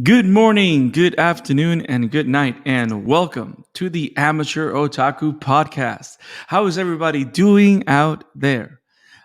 Good morning, good afternoon, and good night, and welcome to the Amateur Otaku Podcast. How is everybody doing out there?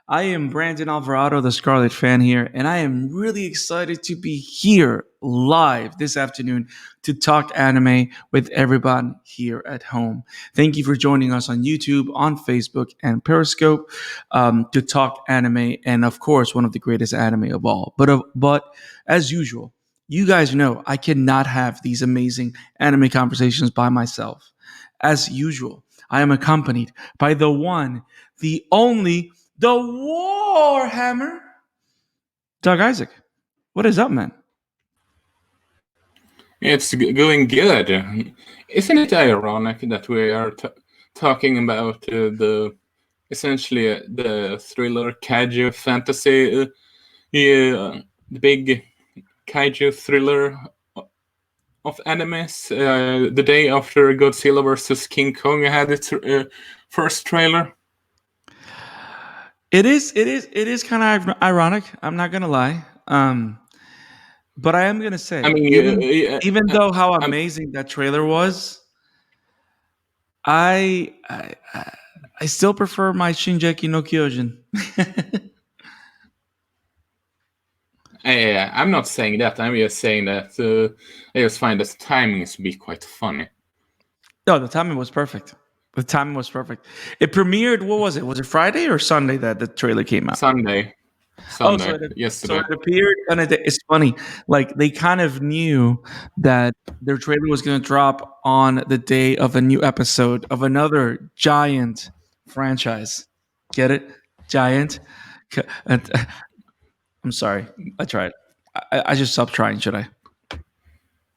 I am Brandon Alvarado, the Scarlet Fan here, and I am really excited to be here live this afternoon to talk anime with everyone here at home. Thank you for joining us on YouTube, on Facebook, and Periscope to talk anime, and of course, one of the greatest anime of all. But as usual, you guys know I cannot have these amazing anime conversations by myself. As usual, I am accompanied by the one, the only, the Warhammer, Doug Isaac. What is up, man? It's going good. Isn't it ironic that we are talking about the essentially the thriller kaiju fantasy, the big kaiju thriller of animes, the day after Godzilla vs. King Kong had its first trailer? It is kind of ironic. I'm not gonna lie. But I am gonna say, I mean, even though how amazing that trailer was, I still prefer my Shinjeki no Kyojin. I'm not saying that. I'm just saying that I just find the timing to be quite funny. No, the timing was perfect. The timing was perfect. It premiered. What was it? Was it Friday or Sunday that the trailer came out? Sunday. Yesterday. So it appeared, and it's funny. Like they kind of knew that their trailer was going to drop on the day of a new episode of another giant franchise. Get it? Giant. I'm sorry. I tried. I should stop trying, should I?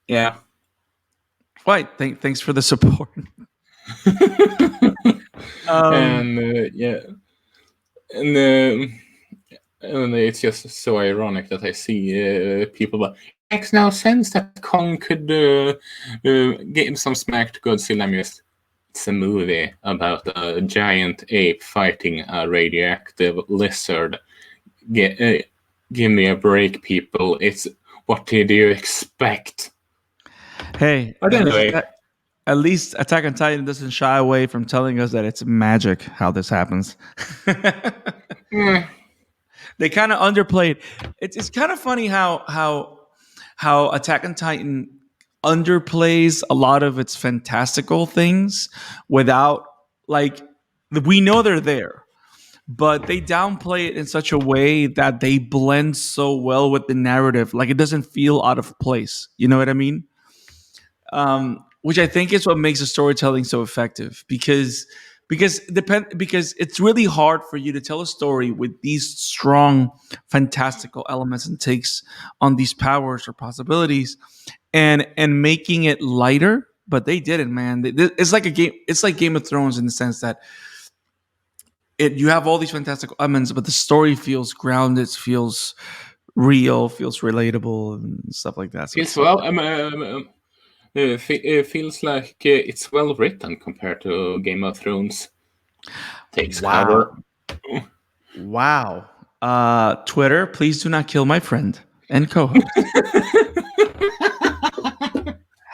Yeah. Right. Thanks for the support. And it's just so ironic that I see people that makes no sense that Kong could give some smack to Godzilla. It's a movie about a giant ape fighting a radioactive lizard. Give me a break, people. It's what did you expect? Hey, but anyway. At least Attack on Titan doesn't shy away from telling us that it's magic how this happens. They kind of underplayed. It's kind of funny how Attack on Titan underplays a lot of its fantastical things without, like, we know they're there, but they downplay it in such a way that they blend so well with the narrative. Like it doesn't feel out of place. You know what I mean? Which I think is what makes the storytelling so effective because it's really hard for you to tell a story with these strong fantastical elements and takes on these powers or possibilities and making it lighter, but they didn't, man. It's like Game of Thrones in the sense that you have all these fantastical elements, but the story feels grounded, feels real, feels relatable and stuff like that. So it feels like it's well written compared to Game of Thrones. Takes cover. Wow. Twitter, please do not kill my friend and co-host.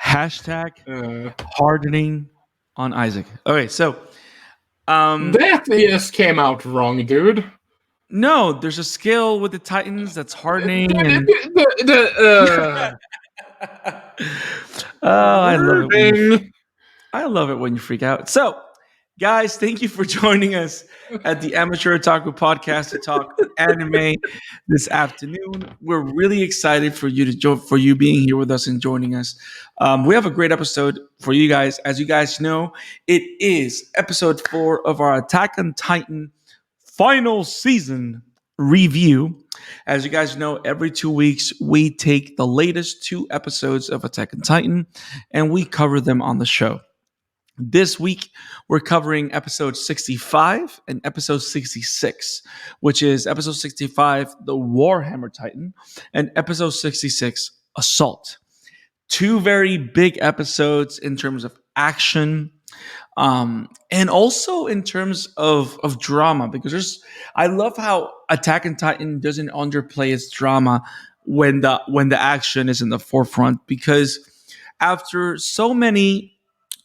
Hashtag hardening on Isaac. Okay, so that just came out wrong, dude. No, there's a skill with the Titans that's hardening. I love it when you freak out. So, guys, thank you for joining us at the Amateur Otaku Podcast to talk anime this afternoon. We're really excited for you being here with us and joining us. We have a great episode for you guys. As you guys know, it is episode 4 of our Attack on Titan final season review. As you guys know, every 2 weeks we take the latest 2 episodes of Attack on Titan and we cover them on the show. This week, we're covering episode 65 and episode 66, which is episode 65, The Warhammer Titan, and episode 66, Assault. 2 very big episodes in terms of action, and also in terms of drama, because I love how Attack on Titan doesn't underplay its drama when the action is in the forefront, because after so many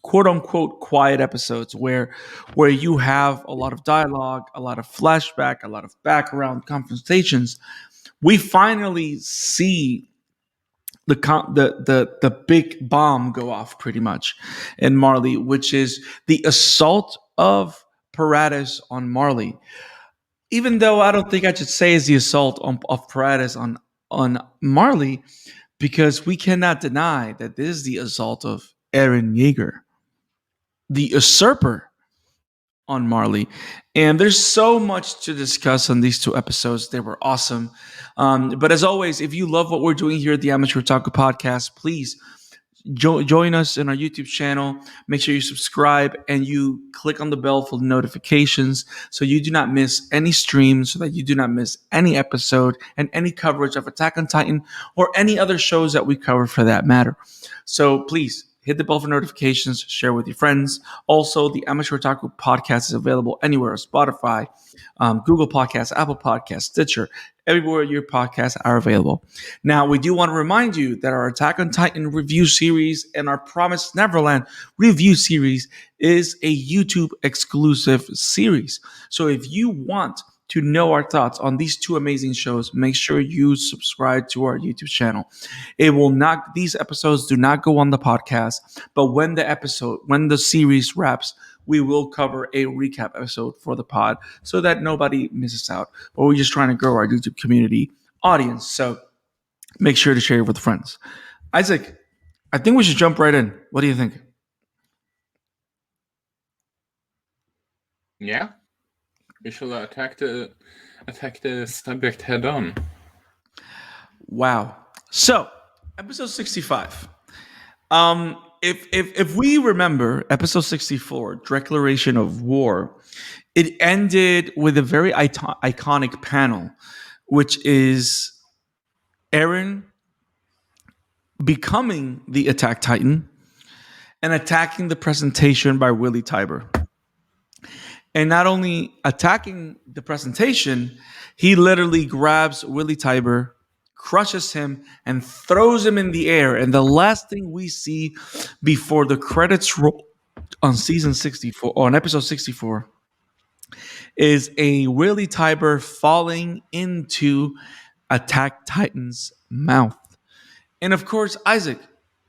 quote unquote quiet episodes where you have a lot of dialogue, a lot of flashback, a lot of background confrontations, we finally see the big bomb go off pretty much in Marley, which is the assault of Paradis on Marley. Even though I don't think I should say is the assault of Paradis on Marley, because we cannot deny that this is the assault of Eren Jaeger, the usurper on Marley. And there's so much to discuss on these two episodes. They were awesome. But as always, if you love what we're doing here at the Amateur Otaku Podcast, please join us in our YouTube channel. Make sure you subscribe and you click on the bell for notifications so you do not miss any streams, so that you do not miss any episode and any coverage of Attack on Titan or any other shows that we cover for that matter. So please hit the bell for notifications, share with your friends. Also, the Amateur Otaku Podcast is available anywhere: Spotify, Google Podcasts, Apple Podcasts, Stitcher, everywhere your podcasts are available. Now, we do want to remind you that our Attack on Titan review series and our Promised Neverland review series is a YouTube exclusive series. So if you want to know our thoughts on these two amazing shows, make sure you subscribe to our YouTube channel. It will not, these episodes do not go on the podcast, but when the series wraps, we will cover a recap episode for the pod so that nobody misses out. But we're just trying to grow our YouTube community audience. So make sure to share it with friends. Isaac, I think we should jump right in. What do you think? Yeah, we should attack the subject head on. Wow. So, episode 65. If we remember episode 64, Declaration of War, it ended with a very iconic panel, which is Eren becoming the Attack Titan and attacking the presentation by Willie Tiber. And not only attacking the presentation, he literally grabs Willie Tiber, crushes him, and throws him in the air. And the last thing we see before the credits roll on season 64, on episode 64, is a Willie Tiber falling into Attack Titan's mouth. And of course, Isaac,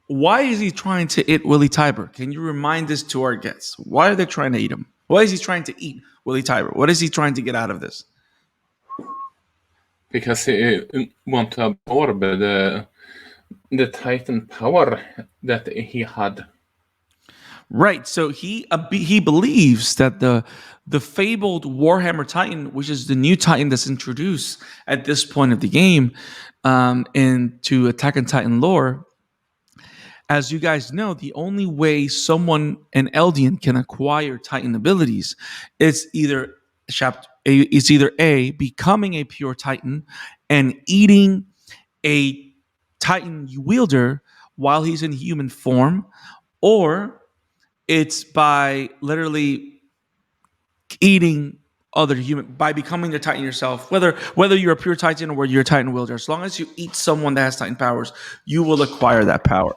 why is he trying to eat Willie Tiber? Can you remind this to our guests? Why are they trying to eat him? Why is he trying to eat Willie Tiber? What is he trying to get out of this? Because he want to absorb the Titan power that he had. Right. So he believes that the fabled Warhammer Titan, which is the new Titan that's introduced at this point of the game, into Attack on Titan lore. As you guys know, the only way an Eldian can acquire Titan abilities is either A, becoming a pure Titan and eating a Titan wielder while he's in human form, or it's by literally eating other human, by becoming the Titan yourself, whether you're a pure Titan or whether you're a Titan wielder. As long as you eat someone that has Titan powers, you will acquire that power.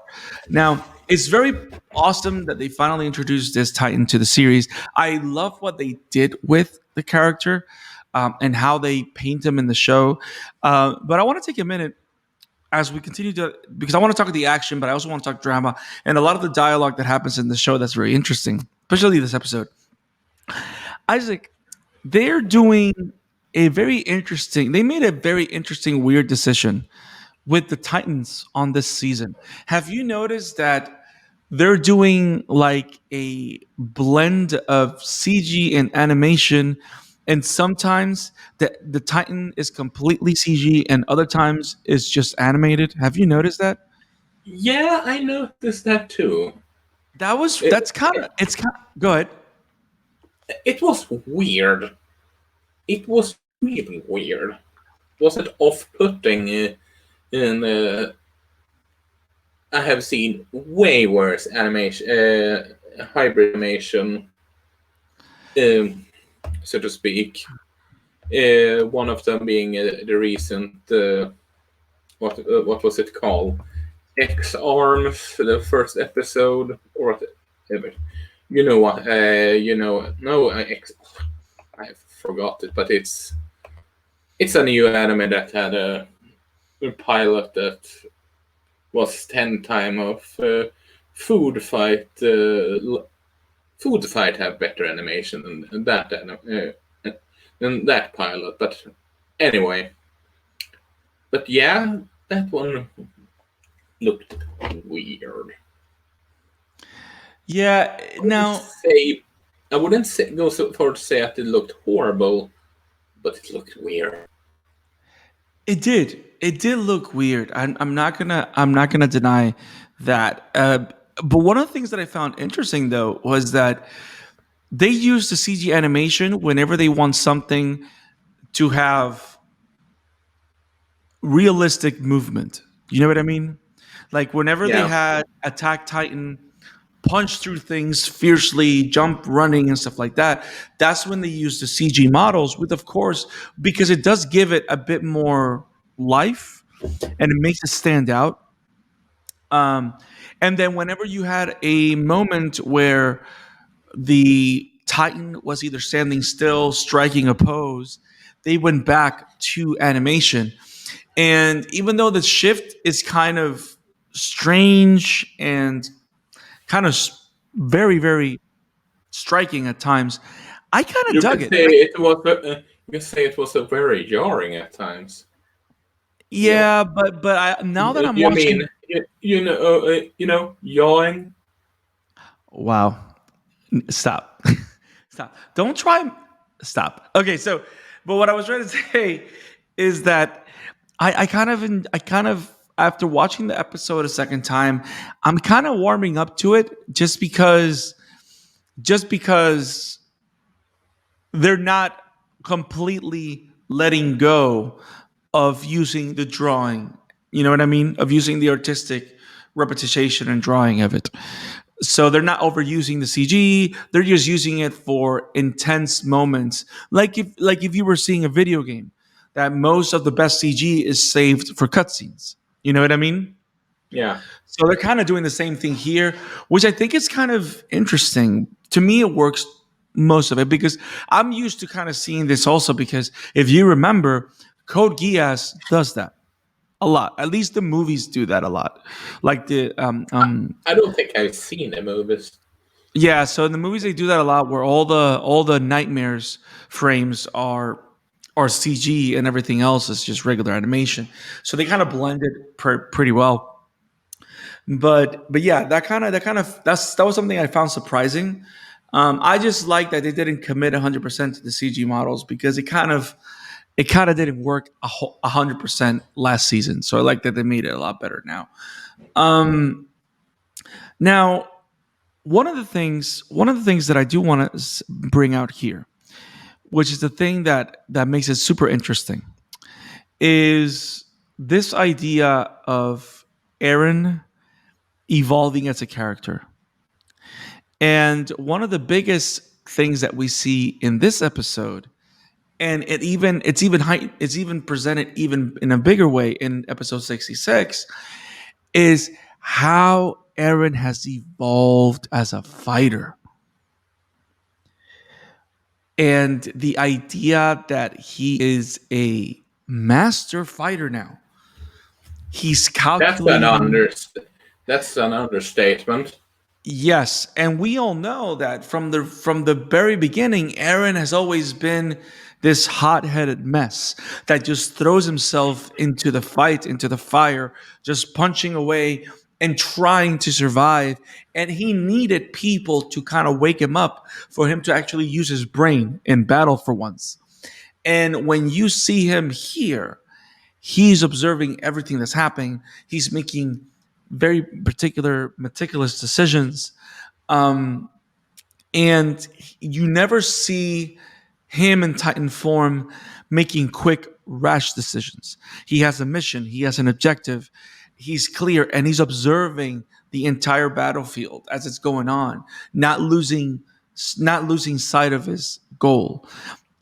Now, it's very awesome that they finally introduced this Titan to the series. I love what they did with the character and how they paint him in the show. But I want to take a minute as we continue to, because I want to talk the action, but I also want to talk drama and a lot of the dialogue that happens in the show that's very interesting, especially this episode. Isaac, they're doing they made a very interesting, weird decision with the Titans on this season. Have you noticed that they're doing like a blend of CG and animation? And sometimes the Titan is completely CG and other times it's just animated. Have you noticed that? Yeah, I noticed that too. Go ahead. It was weird. It was really weird. Was it off-putting? And I have seen way worse animation, hybrid animation, so to speak. One of them being the recent what was it called? X Arms, the first episode, or whatever. You know what? No, I forgot it, but it's a new anime that had a pilot that was 10 time of food fight. Food fight have better animation than that pilot, but anyway. But yeah, that one looked weird. Yeah. Now I wouldn't go so far to say that it looked horrible, but it looked weird. it did. It did look weird. I'm not gonna. I'm not gonna deny that. But one of the things that I found interesting though was that they use the CG animation whenever they want something to have realistic movement. You know what I mean? Like whenever they Yeah, had Attack Titan punch through things fiercely, jump, running, and stuff like that, that's when they use the CG models, with of course, because it does give it a bit more life and it makes it stand out. Um, and then whenever you had a moment where the Titan was either standing still, striking a pose, they went back to animation. And even though the shift is kind of strange and kind of very, very striking at times, I kind of you dug can it. say it was. You can say it was a very jarring at times. Yo, Yeah, but now that I'm you mean watching, yawing? wow, stop, stop, don't try, stop. Okay, so, but what I was trying to say is that I kind of after watching the episode a second time, I'm kind of warming up to it just because they're not completely letting go of using the drawing. You know what I mean? Of using the artistic repetition and drawing of it. So they're not overusing the CG. They're just using it for intense moments. Like if you were seeing a video game, that most of the best CG is saved for cutscenes. You know what I mean? Yeah, So they're kind of doing the same thing here, which I think is kind of interesting. To me, it works most of it because I'm used to kind of seeing this also because if you remember, Code Geass does that a lot. At least the movies do that a lot. Like the I don't think I've seen the movies. yeah, so in the movies they do that a lot where all the nightmares frames are CG and everything else is just regular animation. So they kind of blend it pretty well. But yeah, that was something I found surprising. I just like that they didn't commit 100% to the CG models because it kind of didn't work 100% last season. So I like that they made it a lot better now. Um, now one of the things that I do want to bring out here, which is the thing that makes it super interesting, is this idea of Eren evolving as a character. And one of the biggest things that we see in this episode, and it's even presented even in a bigger way in episode 66, is how Eren has evolved as a fighter. And the idea that he is a master fighter now. He's That's an calculating. that's an understatement. Yes, and we all know that from the very beginning, Aaron has always been this hot-headed mess that just throws himself into the fight, into the fire, just punching away and trying to survive. And he needed people to kind of wake him up for him to actually use his brain in battle for once. And when you see him here, he's observing everything that's happening. He's making very particular, meticulous decisions. Um, and you never see him in Titan form making quick, rash decisions. He has a mission, he has an objective, he's clear, and he's observing the entire battlefield as it's going on, not losing sight of his goal.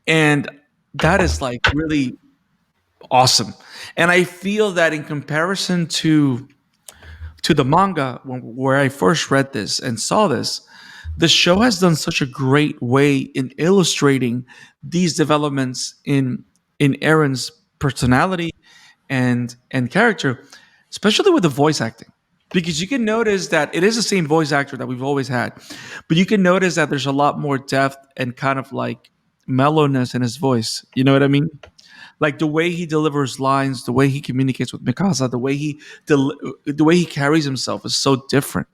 And that is like really awesome. And I feel that in comparison to the manga, where I first read this and saw this, the show has done such a great way in illustrating these developments in Eren's personality and character, especially with the voice acting. Because you can notice that it is the same voice actor that we've always had, but you can notice that there's a lot more depth and kind of like mellowness in his voice. You know what I mean? Like the way he delivers lines, the way he communicates with Mikasa, the way he carries himself is so different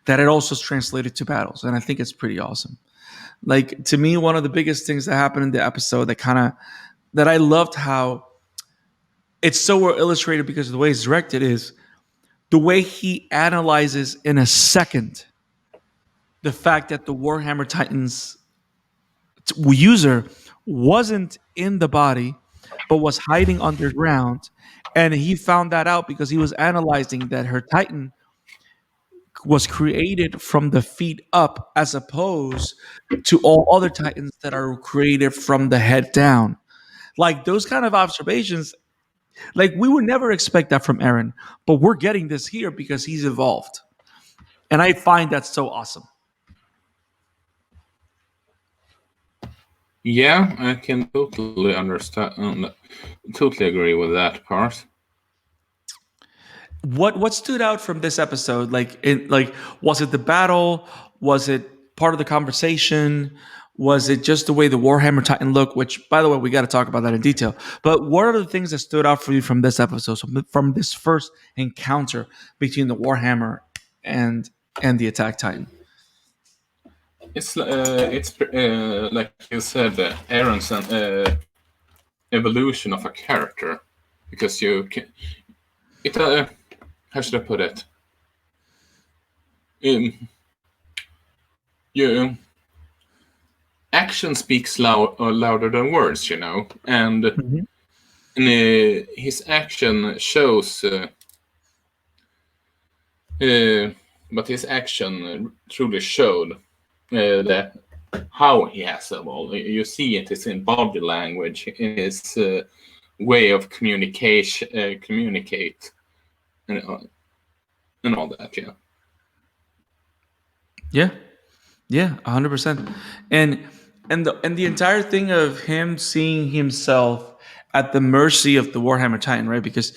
that it also is translated to battles, and I think it's pretty awesome. Like to me, one of the biggest things that happened in the episode that I loved how it's so well illustrated because of the way it's directed is the way he analyzes in a second the fact that the Warhammer Titans user wasn't in the body but was hiding underground, and he found that out because he was analyzing that her Titan was created from the feet up as opposed to all other Titans that are created from the head down. Like those kind of observations, like we would never expect that from Eren, but we're getting this here because he's evolved. And I find that so awesome. Yeah, I can totally understand, totally agree with that part. What stood out from this episode? Like was it the battle? Was it part of the conversation? Was it just the way the Warhammer Titan looked? Which, by the way, we got to talk about that in detail. But what are the things that stood out for you from this episode? So from this first encounter between the Warhammer and the Attack Titan? It's like you said, Eren's an evolution of a character, because you can. It how should I put it? You action speaks louder than words, you know, and his action shows. But his action truly showed that how he has evolved. You see it is in body language, in his way of communicate, and all that. Yeah, 100%. And the entire thing of him seeing himself at the mercy of the Warhammer Titan, right? Because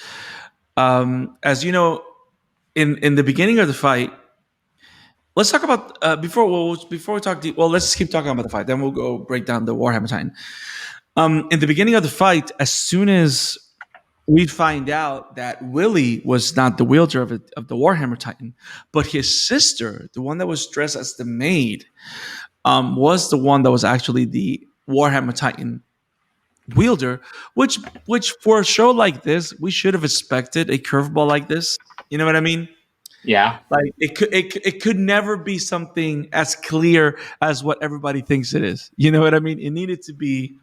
as you know, in the beginning of the fight, let's talk about before we talk deep. Well, let's keep talking about the fight. Then we'll go break down the Warhammer Titan. In the beginning of the fight, as soon as we find out that Willie was not the wielder of the Warhammer Titan, but his sister, the one that was dressed as the maid, was the one that was actually the Warhammer Titan wielder. Which for a show like this, we should have expected a curveball like this. You know what I mean? Yeah. Like it could never be something as clear as what everybody thinks it is. You know what I mean? It needed to be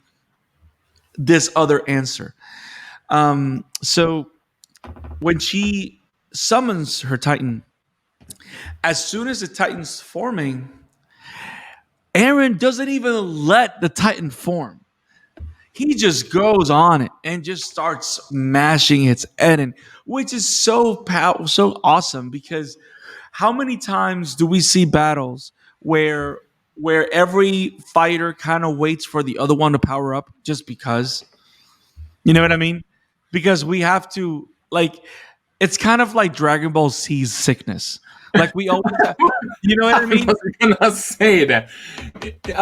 this other answer. So when she summons her Titan, as soon as the Titan's forming, Eren doesn't even let the Titan form. He just goes on it and just starts mashing its head in, which is so awesome. Because how many times do we see battles where every fighter kind of waits for the other one to power up just because? You know what I mean? Because we have to, like, it's kind of like Dragon Ball Z's sickness. Like we always have, you know what I mean? I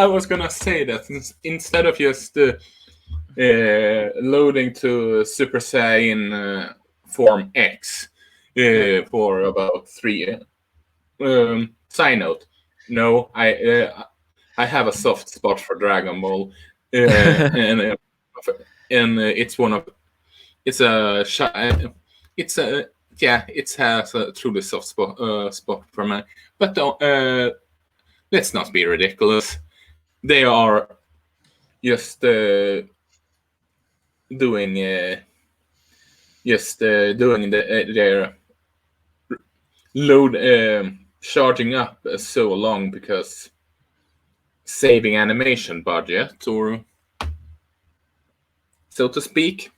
was gonna say that instead of just loading to Super Saiyan Form X for about 3. Side note: no, I have a soft spot for Dragon Ball, and it's one of it has a truly soft spot for me. But let's not be ridiculous. They are just doing their load charging up so long because saving animation budget, or so to speak.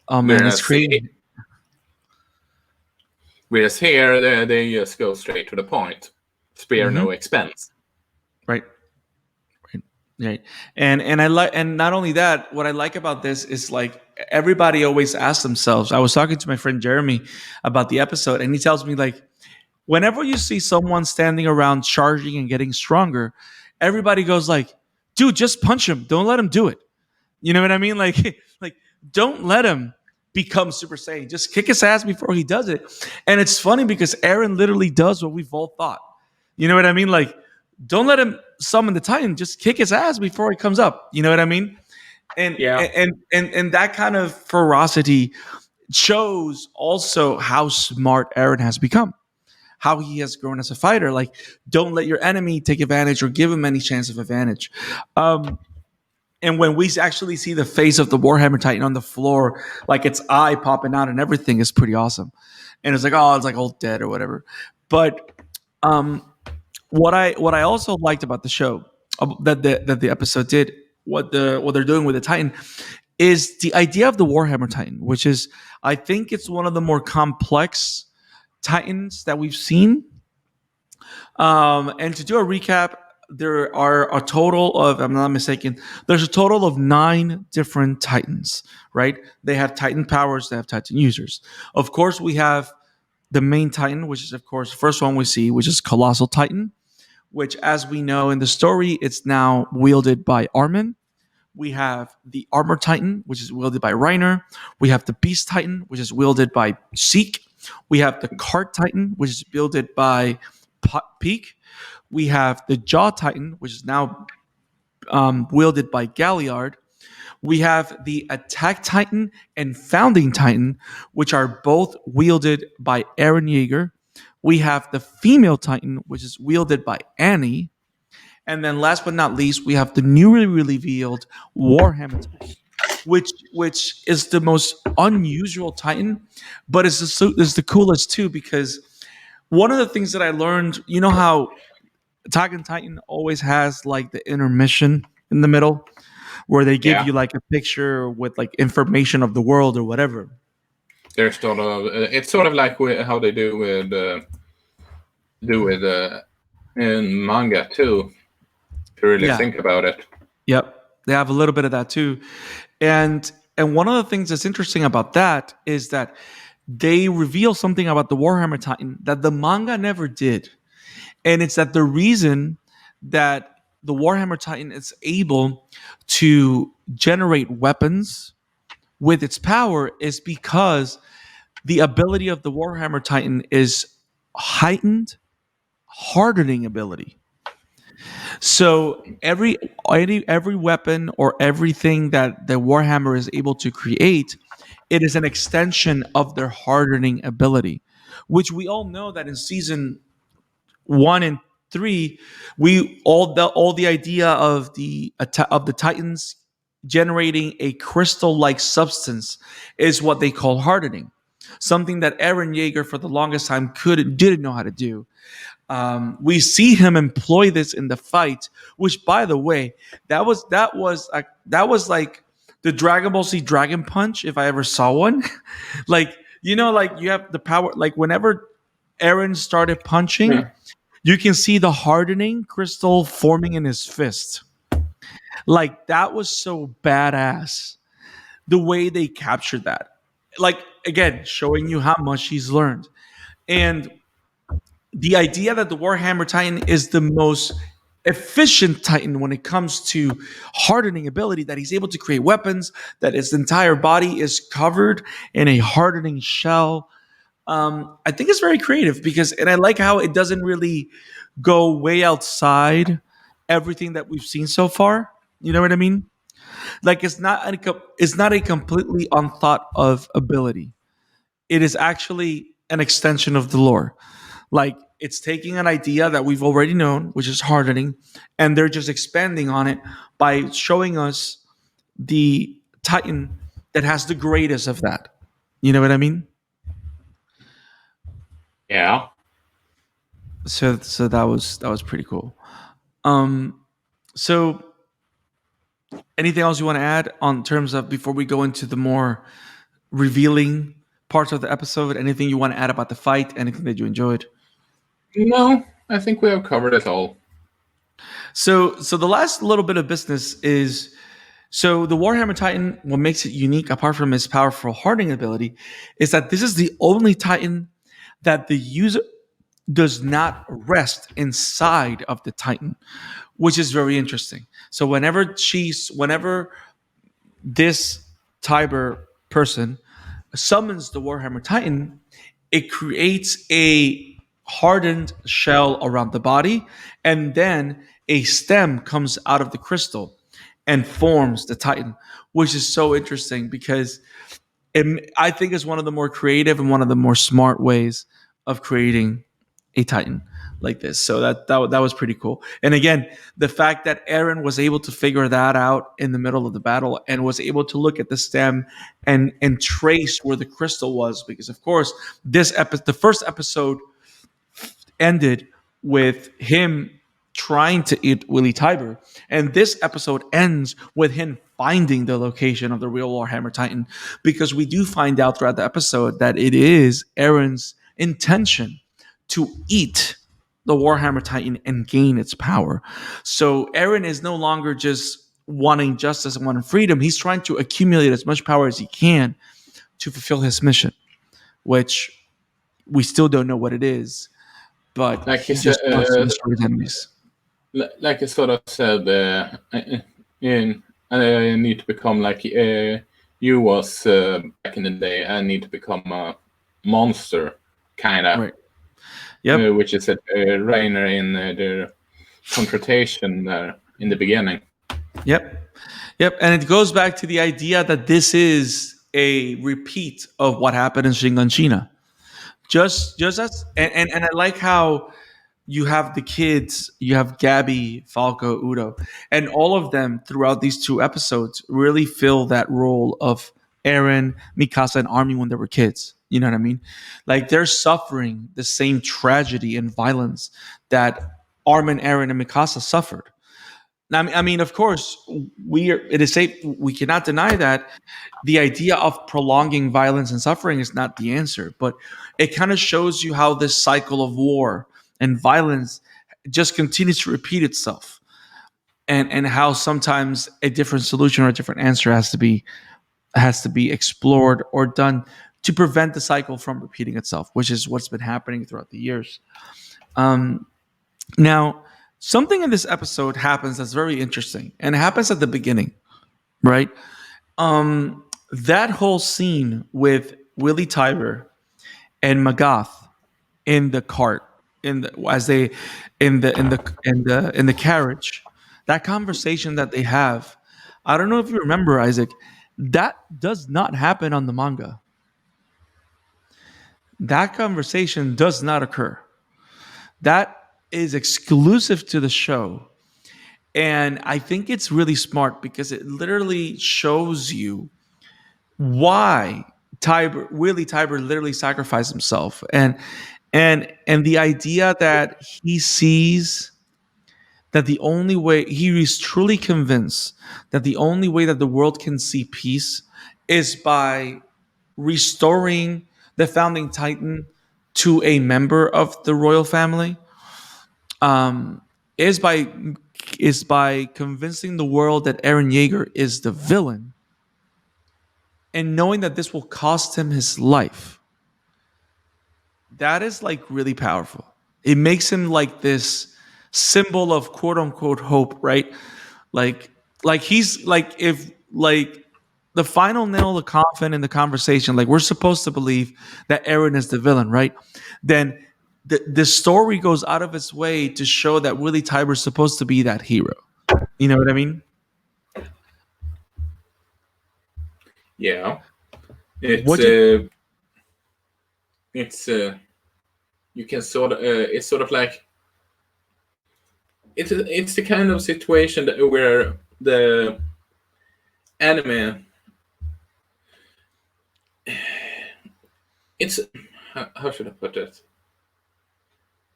Oh man, it's Whereas, crazy. whereas here, they just go straight to the point. Spare no expense. Right. Right. And I like, and not only that, what I like about this is like everybody always asks themselves. I was talking to my friend Jeremy about the episode, and he tells me like whenever you see someone standing around charging and getting stronger, everybody goes like, dude, just punch him. Don't let him do it. You know what I mean? Like like don't let him become Super Saiyan. Just kick his ass before he does it. And it's funny because Eren literally does what we've all thought. You know what I mean? Like, don't let him summon the Titan. Just kick his ass before he comes up. You know what I mean? And Yeah. and that kind of ferocity shows also how smart Eren has become, how he has grown as a fighter. Like, don't let your enemy take advantage or give him any chance of advantage. And when we actually see the face of the Warhammer Titan on the floor, like its eye popping out and everything, is pretty awesome. And it's like, oh, it's like all dead or whatever. But um, what I also liked about the show, that the episode did, what they're doing with the Titan, is the idea of the Warhammer Titan, which is, I think it's one of the more complex Titans that we've seen. And to do a recap, there are a total of, I'm not mistaken, there's a total of 9 different Titans, right? They have Titan powers, they have Titan users. Of course, we have the main Titan, which is, of course, the first one we see, which is Colossal Titan, which, as we know in the story, it's now wielded by Armin. We have the Armor Titan, which is wielded by Reiner. We have the Beast Titan, which is wielded by Seek. We have the Cart Titan, which is wielded by Peak. We have the Jaw Titan, which is now wielded by Galliard. We have the Attack Titan and Founding Titan, which are both wielded by Eren Jaeger. We have the Female Titan, which is wielded by Annie. And then last but not least, we have the newly revealed Warhammer Titan, which is the most unusual Titan, but is the coolest too, because one of the things that I learned, you know how Attack on Titan always has like the intermission in the middle where they give Yeah. you like a picture with like information of the world or whatever. There's sort of it's sort of like how they do with in manga too. If you really Yeah. think about it. Yep. They have a little bit of that too. And one of the things that's interesting about that is that they reveal something about the Warhammer Titan that the manga never did. And it's that the reason that the Warhammer Titan is able to generate weapons with its power is because the ability of the Warhammer Titan is heightened hardening ability. So every weapon or everything that the Warhammer is able to create, it is an extension of their hardening ability, which we all know that in season 1 and 3, we all the idea of the Titans generating a crystal-like substance is what they call hardening, something that Eren Jaeger for the longest time didn't know how to do. We see him employ this in the fight, which, by the way, that was like the Dragon Ball Z Dragon Punch, if I ever saw one. Like, like you have the power. Like whenever Eren started punching, Yeah. you can see the hardening crystal forming in his fist. Like that was so badass. The way they captured that, like again, showing you how much he's learned. And the idea that the Warhammer Titan is the most efficient Titan when it comes to hardening ability, that he's able to create weapons, that his entire body is covered in a hardening shell. I think it's very creative and I like how it doesn't really go way outside everything that we've seen so far. You know what I mean? Like it's not a completely unthought of ability. It is actually an extension of the lore. Like it's taking an idea that we've already known, which is hardening, and they're just expanding on it by showing us the Titan that has the greatest of that. You know what I mean? Yeah. So that was pretty cool. Um, so Anything else you want to add on terms of before we go into the more revealing parts of the episode? Anything you want to add about the fight? Anything that you enjoyed? No, I think we have covered it all. So the last little bit of business is so the Warhammer Titan. What makes it unique, apart from its powerful hardening ability, is that this is the only Titan that the user does not rest inside of the Titan, which is very interesting. So whenever this Tiber person summons the Warhammer Titan, it creates a hardened shell around the body, and then a stem comes out of the crystal and forms the Titan, which is so interesting because I think is one of the more creative and one of the more smart ways of creating a Titan like this. So that was pretty cool. And again, the fact that Eren was able to figure that out in the middle of the battle and was able to look at the stem and trace where the crystal was, because of course the first episode ended with him trying to eat Willie Tiber, and this episode ends with him finding the location of the real Warhammer Titan, because we do find out throughout the episode that it is Eren's intention to eat the Warhammer Titan and gain its power. So Eren is no longer just wanting justice and wanting freedom. He's trying to accumulate as much power as he can to fulfill his mission, which we still don't know what it is, but Like he he just said, wants to destroy his enemies. like he sort of said, I need to become like you was back in the day. I need to become a monster, kind of. Right. Yep. Which is a Rainer in the confrontation there in the beginning. Yep. Yep. And it goes back to the idea that this is a repeat of what happened in Shinganshina. Just as and I like how you have the kids, you have Gabby, Falco, Udo, and all of them throughout these two episodes really fill that role of Eren, Mikasa, and Army when they were kids. You know what I mean? Like they're suffering the same tragedy and violence that Armin, Eren, and Mikasa suffered. I mean, of course, it is safe. We cannot deny that the idea of prolonging violence and suffering is not the answer, but it kind of shows you how this cycle of war and violence just continues to repeat itself, and how sometimes a different solution or a different answer has to be explored or done to prevent the cycle from repeating itself, which is what's been happening throughout the years. Now, something in this episode happens that's very interesting, and it happens at the beginning, right? That whole scene with Willie Tiber and Magath in the cart, in the as they in the carriage, that conversation that they have. I don't know if you remember, Isaac. That does not happen on the manga. That conversation does not occur. That is exclusive to the show. And I think it's really smart because it literally shows you why Willie Tiber literally sacrificed himself. And the idea that he sees that the only way he is truly convinced that the only way that the world can see peace is by restoring the founding titan to a member of the royal family, um, is by convincing the world that Eren Jaeger is the villain, and knowing that this will cost him his life. That is like really powerful. It makes him like this symbol of quote unquote hope, right? Like like he's like if like the final nail of the coffin in the conversation, like we're supposed to believe that Eren is the villain, right? Then the story goes out of its way to show that Willie Tiber is supposed to be that hero. You know what I mean? Yeah, What did it's you can sort of it's sort of like it's the kind of situation where the anime it's how should I put it?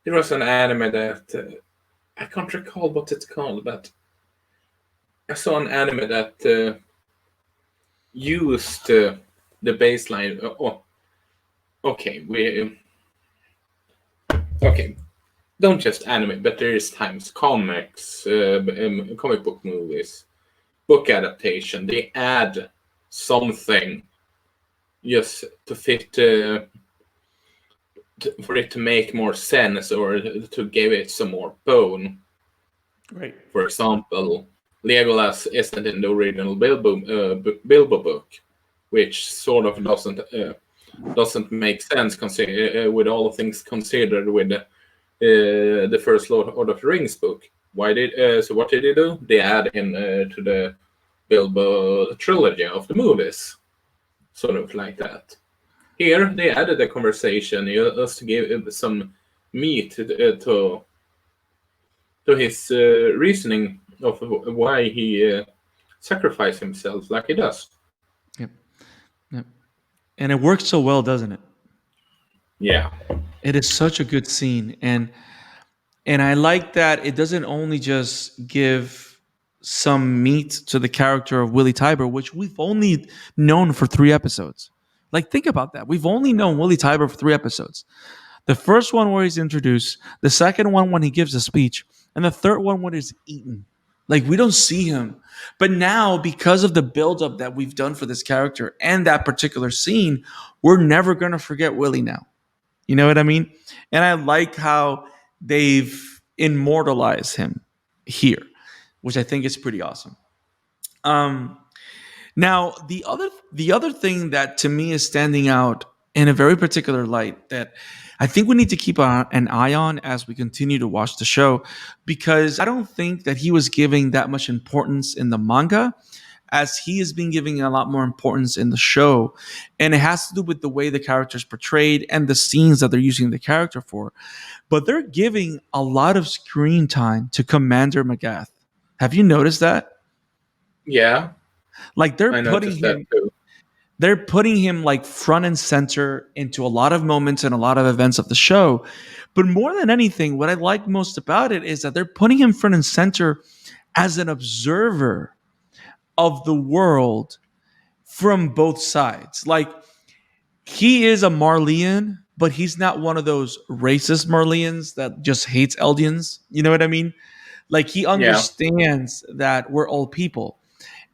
There was an anime that I can't recall what it's called, but I saw an anime that used the baseline. Oh, okay, okay. Don't just anime, but there is times comics, comic book movies, book adaptation. They add something just to fit for it to make more sense or to give it some more bone. Right. For example, Legolas isn't in the original Bilbo book, which sort of doesn't make sense with all things considered with the first Lord of the Rings book. Why did so? What did they do? They add in to the Bilbo trilogy of the movies, sort of like that. Here they added a conversation just to give some meat to his reasoning of why he sacrificed himself like he does. Yep. Yep. And it works so well, doesn't it? Yeah, It is such a good scene, and I like that it doesn't only just give some meat to the character of Willie Tiber, which we've only known for 3 episodes. Like, think about that. We've only known Willie Tiber for 3 episodes. The first one where he's introduced, the second one when he gives a speech, and the third one when he's eaten. Like, we don't see him. But now, because of the buildup that we've done for this character and that particular scene, we're never going to forget Willie now. You know what I mean? And I like how they've immortalized him here, which I think is pretty awesome. Um, Now, the other thing that to me is standing out in a very particular light that I think we need to keep an eye on as we continue to watch the show, because I don't think that he was giving that much importance in the manga as he has been giving a lot more importance in the show. And it has to do with the way the character is portrayed and the scenes that they're using the character for. But they're giving a lot of screen time to Commander Magath. Have you noticed that? yeah, Like, I noticed that too. they're putting him like front and center into a lot of moments and a lot of events of the show. But more than anything, what I like most about it is that they're putting him front and center as an observer of the world from both sides. Like, he is a Marleyan, but he's not one of those racist Marleyans that just hates Eldians. You know what I mean? Like, he Yeah, understands that we're all people,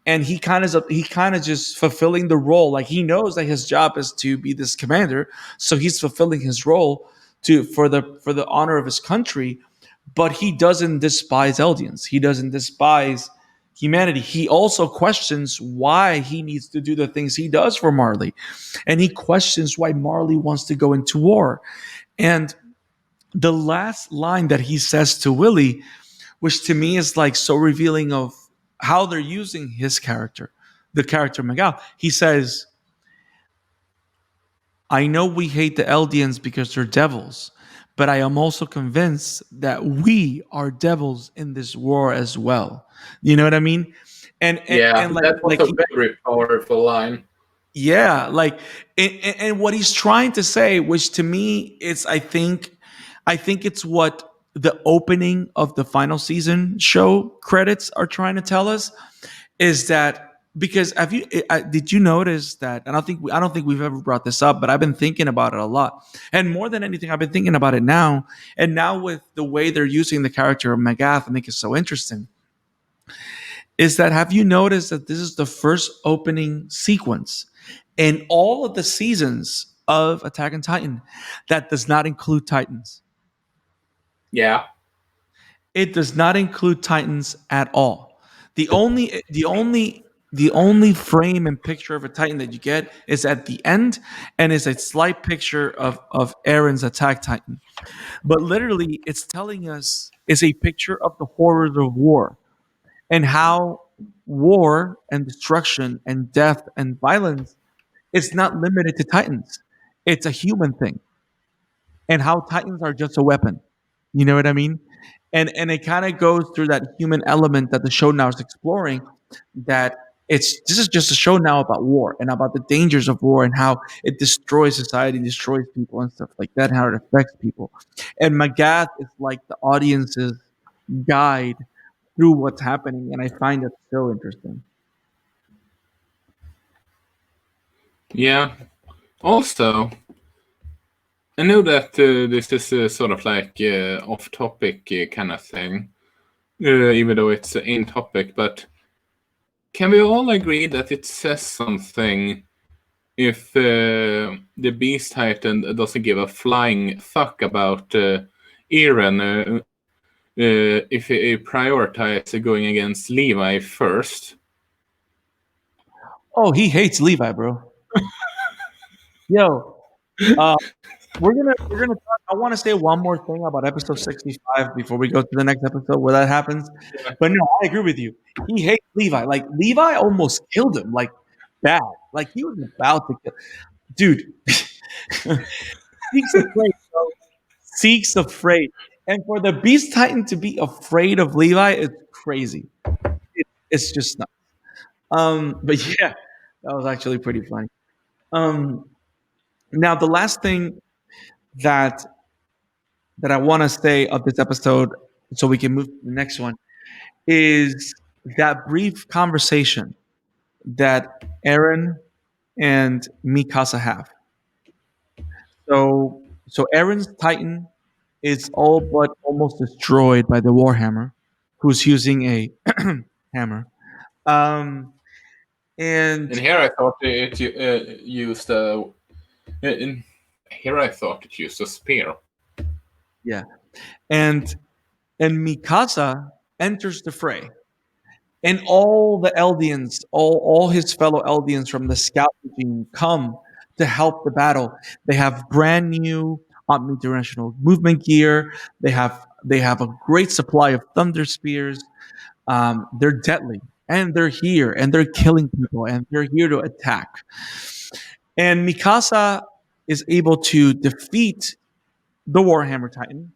and he kind of just fulfilling the role. Like, he knows that his job is to be this commander, so he's fulfilling his role to for the honor of his country. But he doesn't despise Eldians. He doesn't despise humanity. He also questions why he needs to do the things he does for Marley, and he questions why Marley wants to go into war. And the last line that he says to Willie, which to me is like so revealing of how they're using his character, the character Miguel. He says, I know we hate the Eldians because they're devils, but I am also convinced that we are devils in this war as well. You know what I mean? And and, yeah, and like that was like a he, very powerful line. yeah, like and what he's trying to say, which to me is, I think it's what the opening of the final season show credits are trying to tell us, is that because did you notice that? And I don't think we've ever brought this up, but I've been thinking about it a lot, and more than anything, I've been thinking about it now. And now with the way they're using the character of Magath, I think is so interesting. Is that, have you noticed that this is the first opening sequence in all of the seasons of Attack on Titan that does not include Titans? Yeah, It does not include Titans at all. The only frame and picture of a Titan that you get is at the end, and is a slight picture of Eren's Attack Titan. But literally, it's telling us is a picture of the horrors of war, and how war and destruction and death and violence is not limited to Titans. It's a human thing, and how Titans are just a weapon. You know what I mean? And it kind of goes through that human element that the show now is exploring. That this is just a show now about war and about the dangers of war and how it destroys society, destroys people and stuff like that, and how it affects people. And Magath is like the audience's guide through what's happening, and I find it so interesting. Yeah. Also, I know that this is sort of like off-topic kind of thing, even though it's in topic. But can we all agree that it says something if the Beast Titan doesn't give a flying fuck about Eren? If he prioritizes going against Levi first. Oh, he hates Levi, bro. Yo, uh, we're gonna talk. I want to say one more thing about episode 65 before we go to the next episode where that happens. But no, I agree with you. He hates Levi. Like Levi almost killed him. Like bad. Like he was about to kill. Dude, Seek's afraid, bro. Seek's afraid. And for the Beast Titan to be afraid of Levi is crazy. It's just not. But yeah, that was actually pretty funny. Um, now the last thing that I want to say of this episode, so we can move to the next one, is that brief conversation that Eren and Mikasa have. So Eren's Titan is all but almost destroyed by the Warhammer, who's using a hammer. Um, and And here I thought it used a. Here I thought it used a spear. yeah, and Mikasa enters the fray, and all the Eldians, all his fellow Eldians from the scout regime come to help the battle. They have brand new omnidirectional movement gear. They have a great supply of thunder spears. They're deadly, and they're here, and they're killing people, and they're here to attack. And Mikasa is able to defeat the Warhammer Titan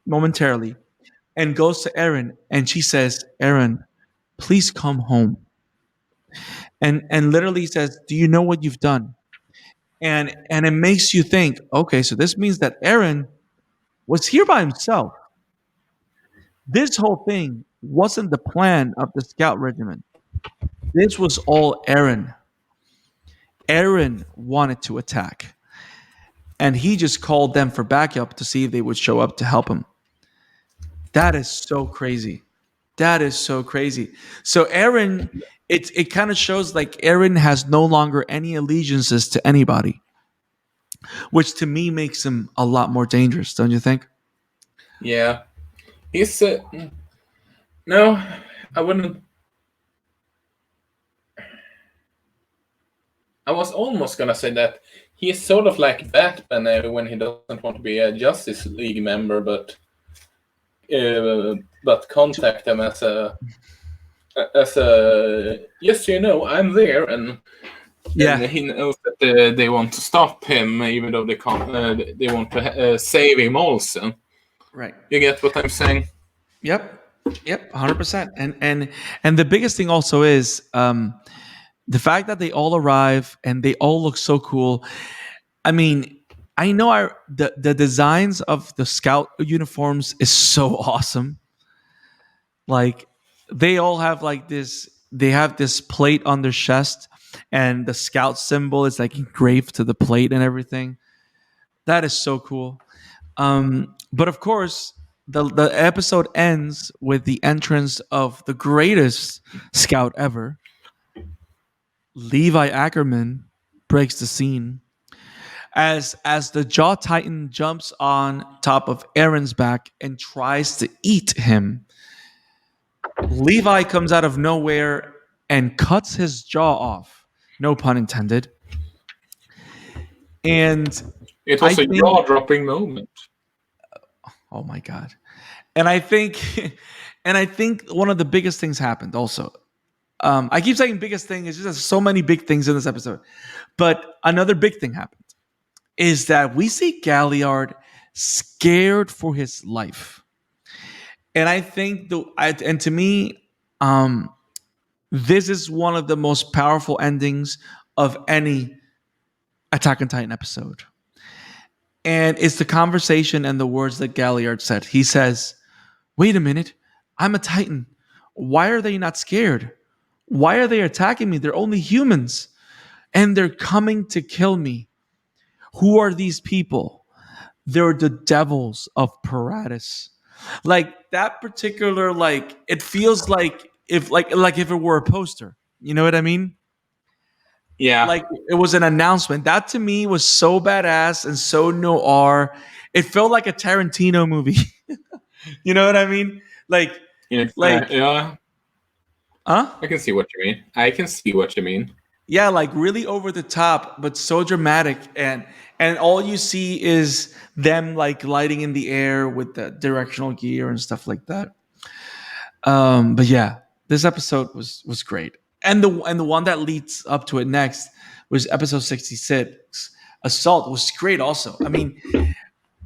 momentarily, and goes to Eren, and she says, "Eren, please come home." And literally says, "Do you know what you've done?" And it makes you think, okay, so this means that Eren was here by himself. This whole thing wasn't the plan of the scout regiment. This was all Eren. Eren wanted to attack, and he just called them for backup to see if they would show up to help him. That is so crazy. That is so crazy. So Eren, it kind of shows like Eren has no longer any allegiances to anybody, which to me makes him a lot more dangerous, don't you think? Yeah, he's no, I wouldn't. I was almost gonna say that he's sort of like Batman when he doesn't want to be a Justice League member, but contact them as a yes, you know, I'm there, and he knows that they want to stop him, even though they can't. They want to save him also. Right. You get what I'm saying? Yep. 100%. And the biggest thing also is the fact that they all arrive and they all look so cool. I mean, I know the designs of the scout uniforms is so awesome. Like they all have like this. They have this plate on their chest, and the scout symbol is like engraved to the plate and everything. That is so cool. But of course, the episode ends with the entrance of the greatest scout ever. Levi Ackerman breaks the scene as the Jaw Titan jumps on top of Eren's back and tries to eat him. Levi comes out of nowhere and cuts his jaw off. No pun intended. And it was a jaw-dropping moment. Oh my god. And I think one of the biggest things happened also. I keep saying biggest thing, it's just there's so many big things in this episode. But another big thing happened is that we see Galliard scared for his life. And I think and to me, this is one of the most powerful endings of any Attack on Titan episode. And it's the conversation and the words that Galliard said. He says, "Wait a minute, I'm a Titan. Why are they not scared? Why are they attacking me? They're only humans and they're coming to kill me. Who are these people? They're the devils of Paratus. Like that particular, like it feels like if it were a poster. You know what I mean? Yeah. Like it was an announcement. That to me was so badass and so noir. It felt like a Tarantino movie. You know what I mean? Like, Yeah. huh? I can see what you mean. I can see what you mean. Yeah, like really over the top, but so dramatic, and all you see is them like lighting in the air with the directional gear and stuff like that. But yeah, this episode was great, and the one that leads up to it next was episode 66. Assault was great. Also, I mean,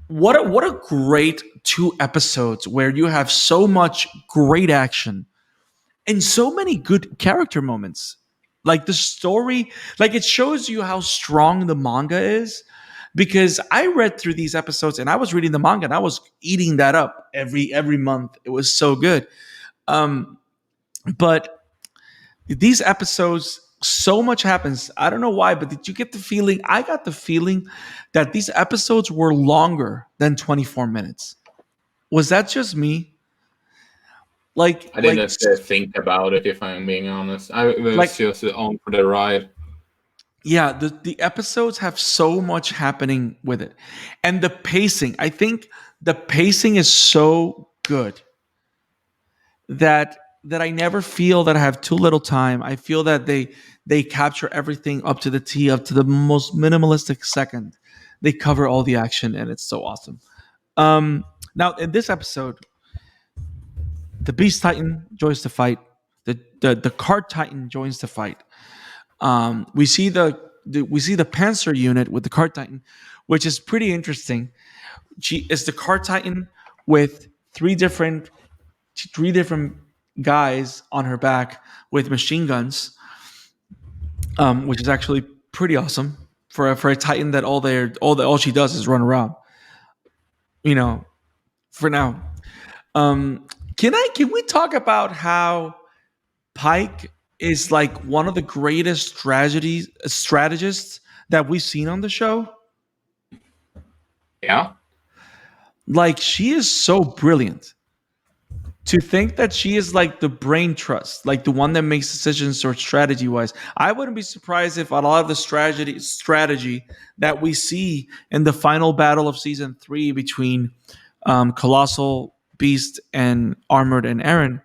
what a great 2 episodes where you have so much great action and so many good character moments. Like the story, like it shows you how strong the manga is. Because I read through these episodes and I was reading the manga and I was eating that up every month. It was so good. Um, but these episodes, so much happens. I don't know why, but did you get the feeling? I got the feeling that these episodes were longer than 24 minutes. Was that just me? Like, I like, didn't think about it, if I'm being honest. I was like, just on for the ride. yeah, the episodes have so much happening with it. And the pacing, I think the pacing is so good that I never feel that I have too little time. I feel that they capture everything up to the T, up to the most minimalistic second. They cover all the action and it's so awesome. Now in this episode, the Beast Titan joins the fight. The Card Titan joins the fight. We see the Panzer unit with the Card Titan, which is pretty interesting. She is the Card Titan with three different guys on her back with machine guns, which is actually pretty awesome for a Titan that all she does is run around. You know, for now. Can we talk about how Pike is like one of the greatest strategists that we've seen on the show? Yeah. Like she is so brilliant. To think that she is like the brain trust, like the one that makes decisions or strategy wise. I wouldn't be surprised if a lot of the strategy that we see in the final battle of season 3 between Colossal, Beast, and Armored and Eren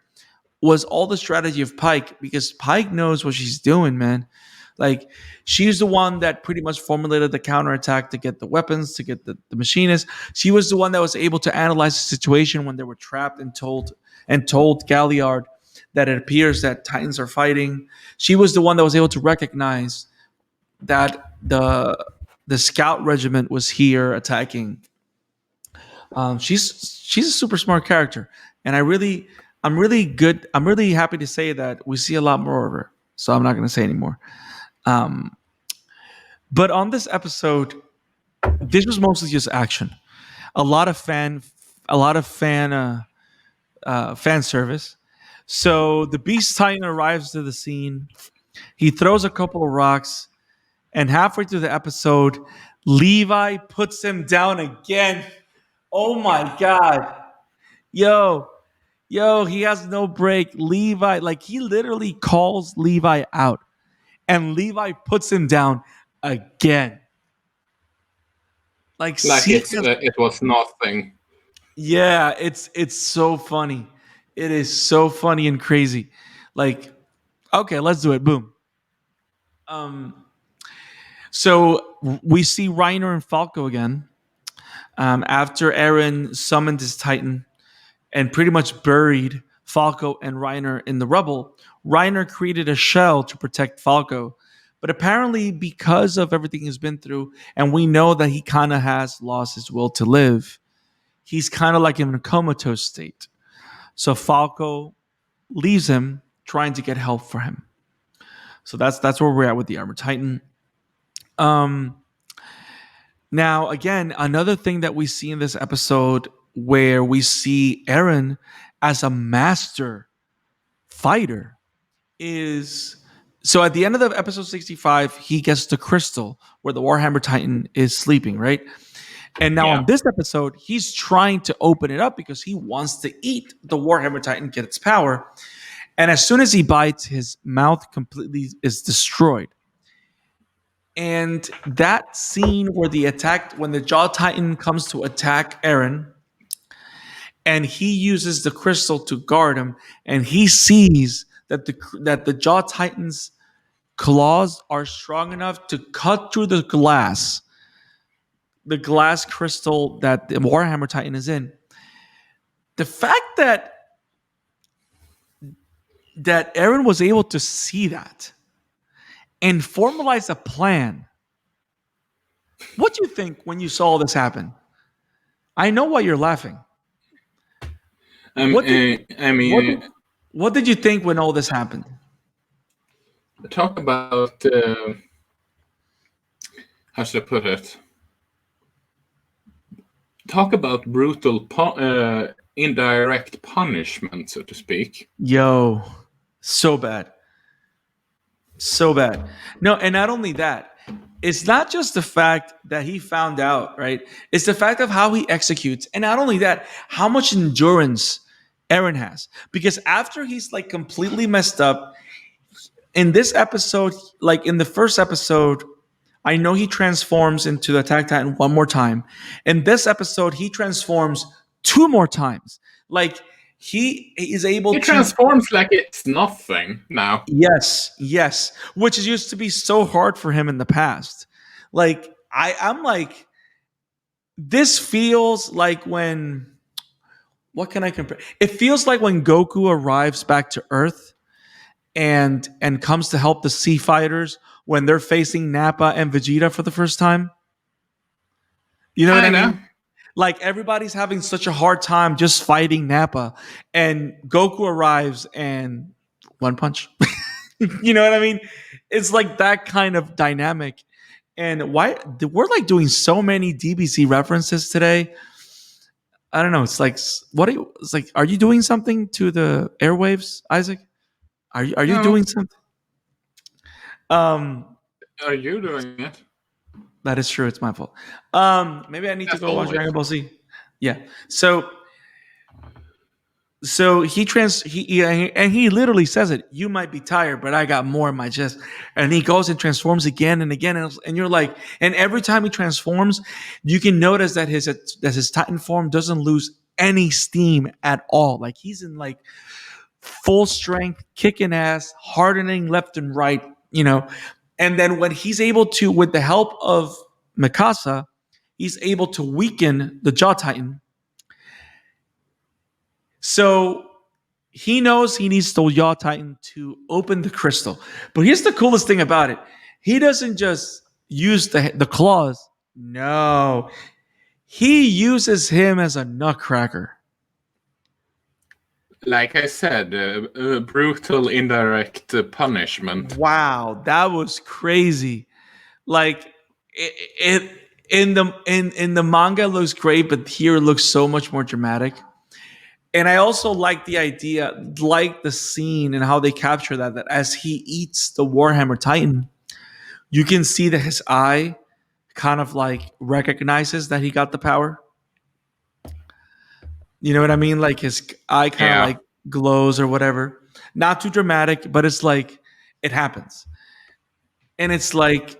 was all the strategy of Pike because Pike knows what she's doing, man. Like she's the one that pretty much formulated the counterattack to get the weapons, to get the machinists. She was the one that was able to analyze the situation when they were trapped and told Galliard that it appears that Titans are fighting. She was the one that was able to recognize that the scout regiment was here attacking. She's a super smart character, and I'm really good. I'm really happy to say that we see a lot more of her. So I'm not going to say anymore. Um, but on this episode, this was mostly just action. A lot of fan service. So the Beast Titan arrives to the scene. He throws a couple of rocks, and halfway through the episode, Levi puts him down again. Oh my god, yo, he has no break. Levi, like he literally calls Levi out, and Levi puts him down again. Like It was nothing. yeah, it's so funny. It is so funny and crazy. Like, okay, let's do it. Boom. Um, so we see Reiner and Falco again. After Eren summoned his Titan and pretty much buried Falco and Reiner in the rubble, Reiner created a shell to protect Falco. But apparently, because of everything he's been through, and we know that he kind of has lost his will to live, he's kind of like in a comatose state. So Falco leaves him, trying to get help for him. So that's where we're at with the Armor Titan. Um, Now, again, another thing that we see in this episode where we see Eren as a master fighter is so at the end of the episode 65, he gets the crystal where the Warhammer Titan is sleeping, right? And now Yeah. on this episode, he's trying to open it up because he wants to eat the Warhammer Titan, get its power. And as soon as he bites, his mouth completely is destroyed. And that scene where when the Jaw Titan comes to attack Eren, and he uses the crystal to guard him, and he sees that the Jaw Titan's claws are strong enough to cut through the glass crystal that the Warhammer Titan is in. The fact that Eren was able to see that and formalize a plan. What do you think when you saw this happen? I know why you're laughing. What did you think when all this happened? Talk about how should I put it? Talk about brutal indirect punishment, so to speak. Yo, so bad. So bad. No, and not only that, it's not just the fact that he found out, right? It's the fact of how he executes. And not only that, how much endurance Eren has. Because after he's like completely messed up, in this episode, like in the first episode, I know he transforms into the Attack Titan one more time. In this episode, he transforms 2 more times. Like he is able to transforms like it's nothing now. Yes. Which used to be so hard for him in the past. Like I'm like, this feels like when, what can I compare? It feels like when Goku arrives back to Earth and comes to help the Sea Fighters when they're facing Nappa and Vegeta for the first time. You know what I mean? Like everybody's having such a hard time just fighting Nappa, and Goku arrives and one punch. You know what I mean? It's like that kind of dynamic. And why we're like doing so many DBZ references today. I don't know. It's like, are you doing something to the airwaves, Isaac? Are you doing something? Are you doing it? That is true. It's my fault. Maybe I need to go watch Dragon Ball Z. Yeah. So he literally says it. You might be tired, but I got more in my chest. And he goes and transforms again and again, and you're like, and every time he transforms, you can notice that his Titan form doesn't lose any steam at all. Like he's in like full strength, kicking ass, hardening left and right. You know, and then when he's able to, with the help of Mikasa, he's able to weaken the Jaw Titan. So he knows he needs the Jaw Titan to open the crystal. But here's the coolest thing about it. He doesn't just use the claws. No. He uses him as a nutcracker. Like I said, brutal indirect punishment. Wow, that was crazy. Like it in the manga it looks great, but here it looks so much more dramatic. And I also like the idea, like the scene and how they capture that as he eats the Warhammer Titan, you can see that his eye kind of like recognizes that he got the power. You know what I mean? Like his eye kind of like glows or whatever. Not too dramatic, but it's like it happens. And it's like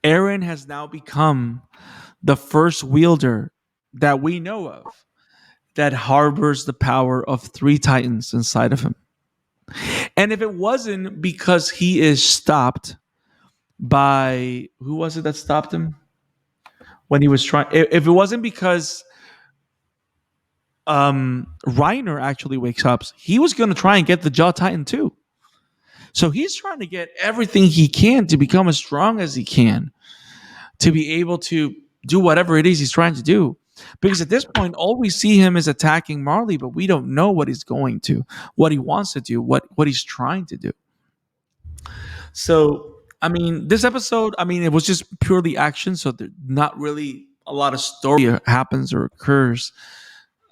Eren has now become the first wielder that we know of that harbors the power of 3 Titans inside of him. And if it wasn't because he is stopped by, who was it that stopped him when he was trying? If it wasn't because Reiner actually wakes up, he was going to try and get the Jaw Titan too. So he's trying to get everything he can to become as strong as he can to be able to do whatever it is he's trying to do. Because at this point, all we see him is attacking Marley, but we don't know what he's going to, what he wants to do, what he's trying to do. So, I mean, this episode, it was just purely action, so there's not really a lot of story happens or occurs.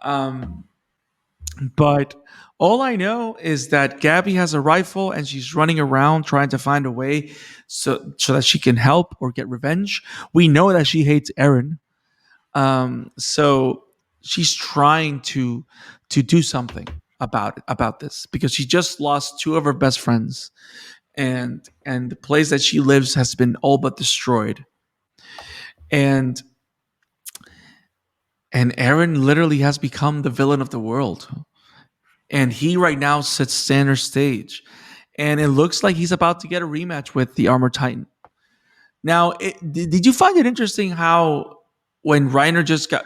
But All I know is that Gabby has a rifle and she's running around trying to find a way so that she can help or get revenge. We know that she hates Eren, so she's trying to do something about this because she just lost two of her best friends, and the place that she lives has been all but destroyed. And and Eren literally has become the villain of the world. And he right now sits center stage. And it looks like he's about to get a rematch with the Armor Titan. Now, did you find it interesting how when Reiner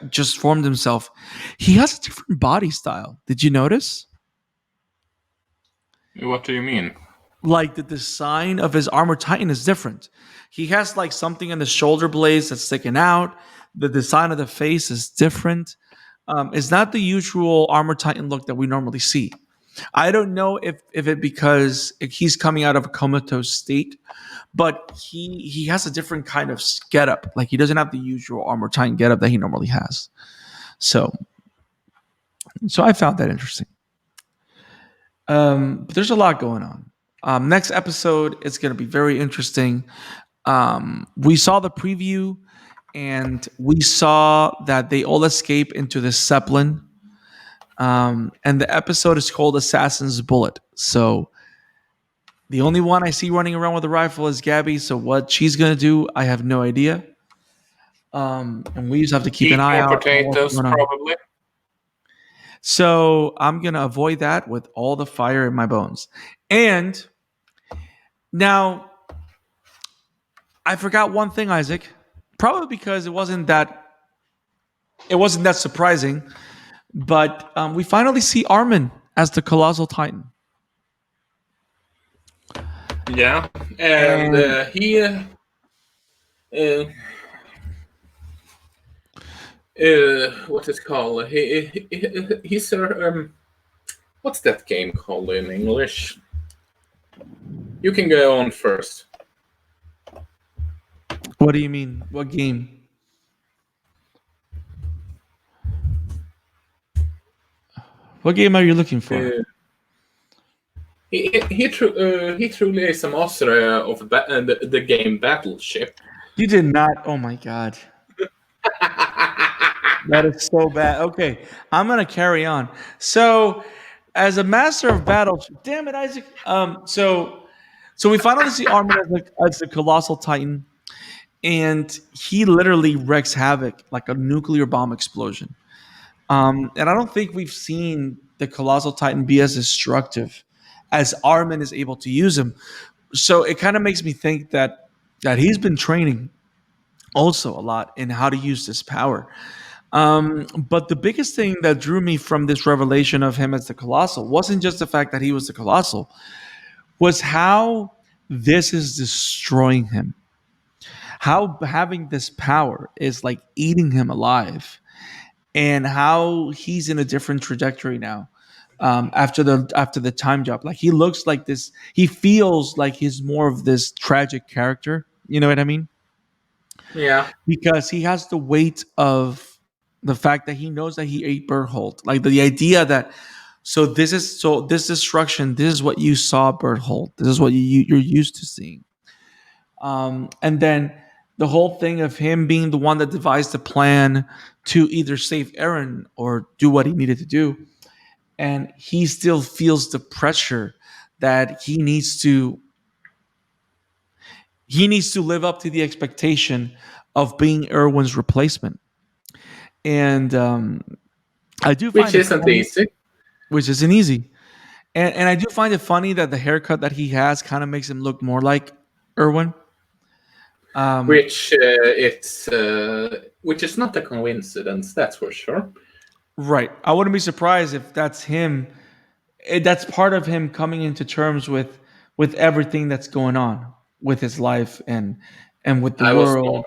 just formed himself, he has a different body style? Did you notice? What do you mean? Like the design of his Armor Titan is different. He has like something in the shoulder blades that's sticking out. The design of the face is different. It's not the usual Armor Titan look that we normally see. I don't know if it because he's coming out of a comatose state, but he has a different kind of getup. Like he doesn't have the usual Armor Titan getup that he normally has. So I found that interesting. But there's a lot going on. Next episode is going to be very interesting. We saw the preview, and we saw that they all escape into the Zeppelin. And the episode is called Assassin's Bullet. So the only one I see running around with a rifle is Gabby. So what she's going to do, I have no idea. And we just have to keep an eye out. Potatoes, probably. So I'm going to avoid that with all the fire in my bones. And now I forgot one thing, Isaac. Probably because it wasn't that surprising. But we finally see Armin as the Colossal Titan. Yeah, and he what is it called? He's what's that game called in English? You can go on first. What do you mean? What game? What game are you looking for? He truly is a master of the game Battleship. You did not. Oh my god. That is so bad. Okay, I'm gonna carry on. So, as a master of Battleship, damn it, Isaac. So we finally see Armin as the Colossal Titan, and he literally wreaks havoc like a nuclear bomb explosion. And I don't think we've seen the Colossal Titan be as destructive as Armin is able to use him. So it kind of makes me think that he's been training also a lot in how to use this power. But the biggest thing that drew me from this revelation of him as the Colossal wasn't just the fact that he was the Colossal, was how this is destroying him. How having this power is like eating him alive, and how he's in a different trajectory now. After the time jump, like he looks like this, he feels like he's more of this tragic character. You know what I mean? Yeah, Because he has the weight of the fact that he knows that he ate Berthold. Like the idea that this destruction. This is what you saw, Berthold. This is what you're used to seeing. And then the whole thing of him being the one that devised the plan to either save Eren or do what he needed to do. And he still feels the pressure that he needs to live up to the expectation of being Erwin's replacement. And I do find which isn't easy. Which isn't easy. And I do find it funny that the haircut that he has kind of makes him look more like Erwin. Which is not a coincidence, that's for sure. Right. I wouldn't be surprised if that's him. That's part of him coming into terms with everything that's going on with his life and with the world.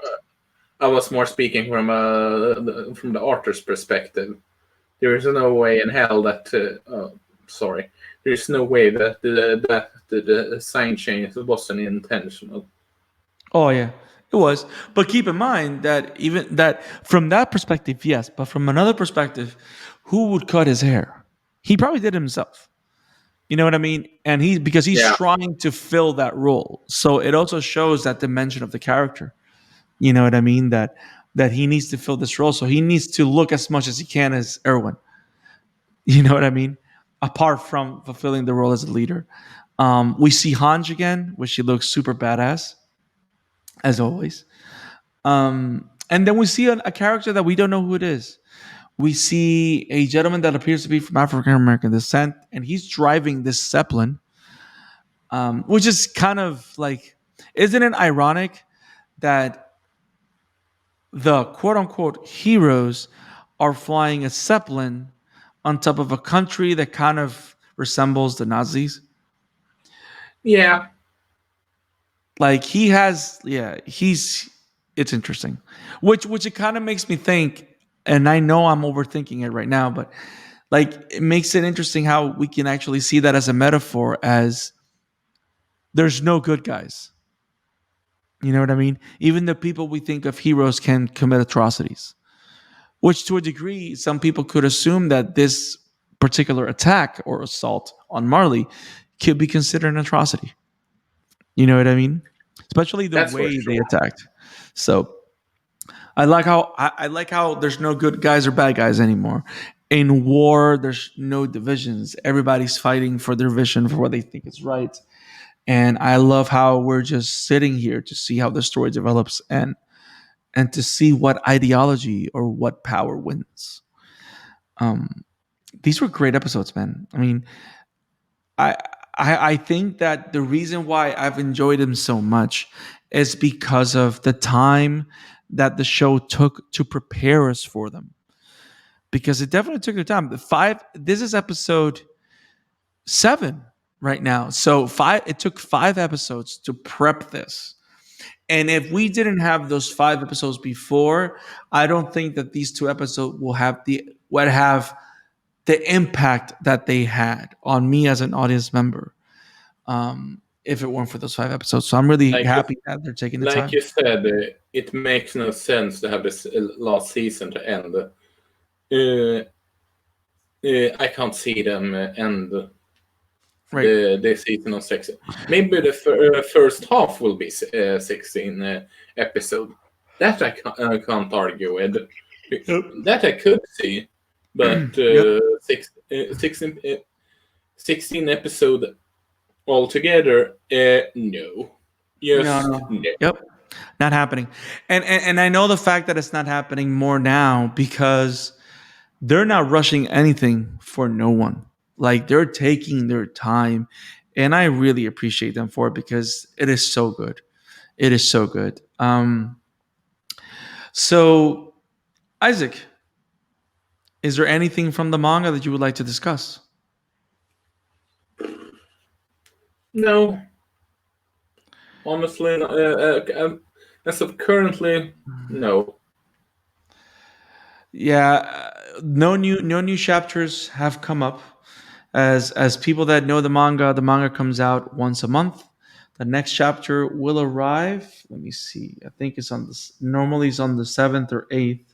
I was more speaking from the author's perspective. There is no way in hell that. There is no way that the sign change wasn't intentional. Oh yeah, it was. But keep in mind that even that from that perspective, yes. But from another perspective, who would cut his hair? He probably did it himself. You know what I mean? And because he's Yeah, trying to fill that role. So it also shows that dimension of the character. You know what I mean? That he needs to fill this role. So he needs to look as much as he can as Erwin. You know what I mean? Apart from fulfilling the role as a leader. We see Hanj again, which she looks super badass, as always. And then we see a character that we don't know who it is. We see a gentleman that appears to be from African American descent, and he's driving this Zeppelin, which is kind of like, isn't it ironic that the quote unquote heroes are flying a Zeppelin on top of a country that kind of resembles the Nazis? yeah, Like he has, yeah, it's interesting, which it kind of makes me think, and I know I'm overthinking it right now, but like it makes it interesting how we can actually see that as a metaphor, as there's no good guys. You know what I mean? Even the people we think of heroes can commit atrocities, which to a degree, some people could assume that this particular attack or assault on Marley could be considered an atrocity. You know what I mean? Especially the that's for way they sure. attacked. So I like how there's no good guys or bad guys anymore. In war, there's no divisions. Everybody's fighting for their vision, for what they think is right. And I love how we're just sitting here to see how the story develops, and to see what ideology or what power wins. Um, these were great episodes, man. I mean, I, I think that the reason why I've enjoyed them so much is because of the time that the show took to prepare us for them. Because it definitely took their time. This is episode 7 right now. So it took 5 episodes to prep this. And if we didn't have those 5 episodes before, I don't think that these 2 episodes would have the impact that they had on me as an audience member. If it weren't for those 5 episodes. So I'm really Like happy that they're taking the like time. you said, it makes no sense to have this last season to end. I can't see them end Right. the season on 16. Maybe the first half will be 16 episode. That I can't argue with. Yep. That I could see, but Yep. 16 episode altogether, no. Just No. no. Yep. Not happening. And I know the fact that it's not happening more now because they're not rushing anything for no one. Like they're taking their time, and I really appreciate them for it because it is so good. It is so good. So Isaac, is there anything from the manga that you would like to discuss? No. Honestly, as of currently, no. Yeah, no new chapters have come up. As people that know the manga comes out once a month. The next chapter will arrive. Let me see. I think it's on this. Normally, it's on the 7th or 8th.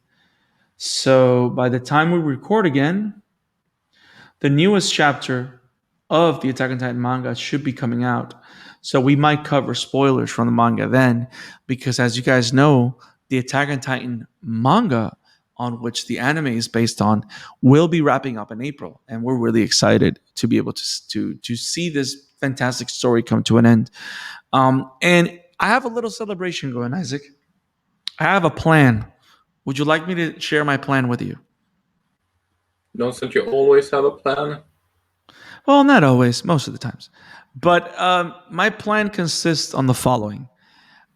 So by the time we record again, the newest chapter of the Attack on Titan manga should be coming out. So we might cover spoilers from the manga then, because as you guys know, the Attack on Titan manga, on which the anime is based on, will be wrapping up in April, and we're really excited to be able to see this fantastic story come to an end. And I have a little celebration going, Isaac. I have a plan. Would you like me to share my plan with you? Don't you always have a plan? Well, not always, most of the times. But my plan consists on the following.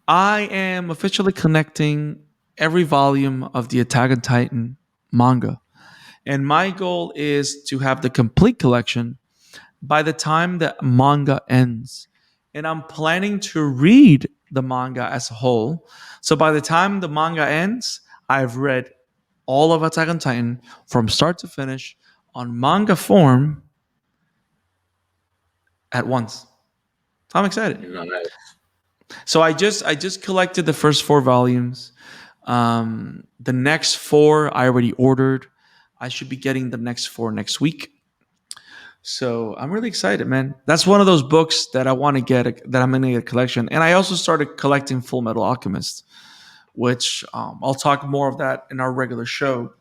I am officially connecting every volume of the Attack on Titan manga. And my goal is to have the complete collection by the time the manga ends. And I'm planning to read the manga as a whole. So by the time the manga ends, I've read all of Attack on Titan from start to finish on manga form at once. So I'm excited. Nice. So I just collected the first 4 volumes. The next 4 I already ordered. I should be getting the next 4 next week. So I'm really excited, man. That's one of those books that I want to get, that I'm going to get a collection. And I also started collecting Full Metal Alchemist, which I'll talk more of that in our regular show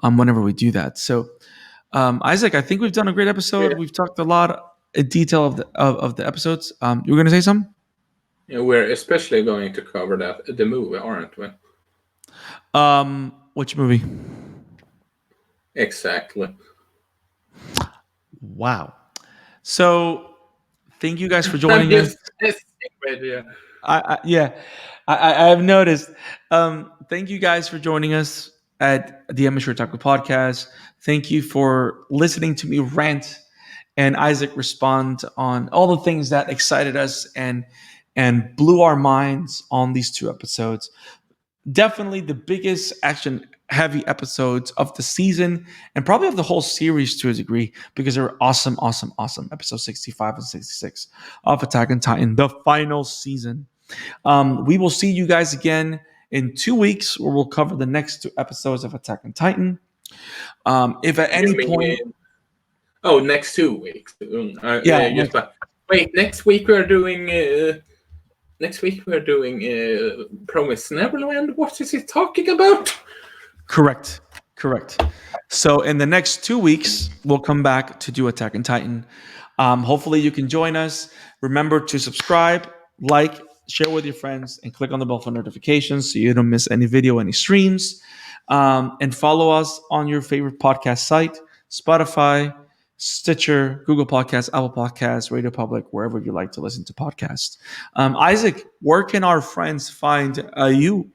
whenever we do that. So, Isaac, I think we've done a great episode. We've talked a lot in detail of the episodes. You were going to say something? Yeah, we're especially going to cover the movie, aren't we? Which movie? Exactly. Wow. So, thank you guys for joining us. I have noticed. Thank you guys for joining us at the Amateur Otaku Podcast. Thank you for listening to me rant and Isaac respond on all the things that excited us and blew our minds on these two episodes. Definitely the biggest action heavy episodes of the season and probably of the whole series to a degree, because they're awesome, awesome, awesome. Episode 65 and 66 of Attack on Titan, the final season. We will see you guys again in 2 weeks, where we'll cover the next two episodes of Attack on Titan. If at any point, next 2 weeks. Yeah. Wait, next week we're doing. Promise Neverland. What is he talking about? Correct. So in the next 2 weeks, we'll come back to do Attack on Titan. Hopefully you can join us. Remember to subscribe, like, share with your friends, and click on the bell for notifications so you don't miss any video, any streams. And follow us on your favorite podcast site, Spotify, Stitcher, Google Podcasts, Apple Podcasts, Radio Public, wherever you like to listen to podcasts. Isaac, where can our friends find you?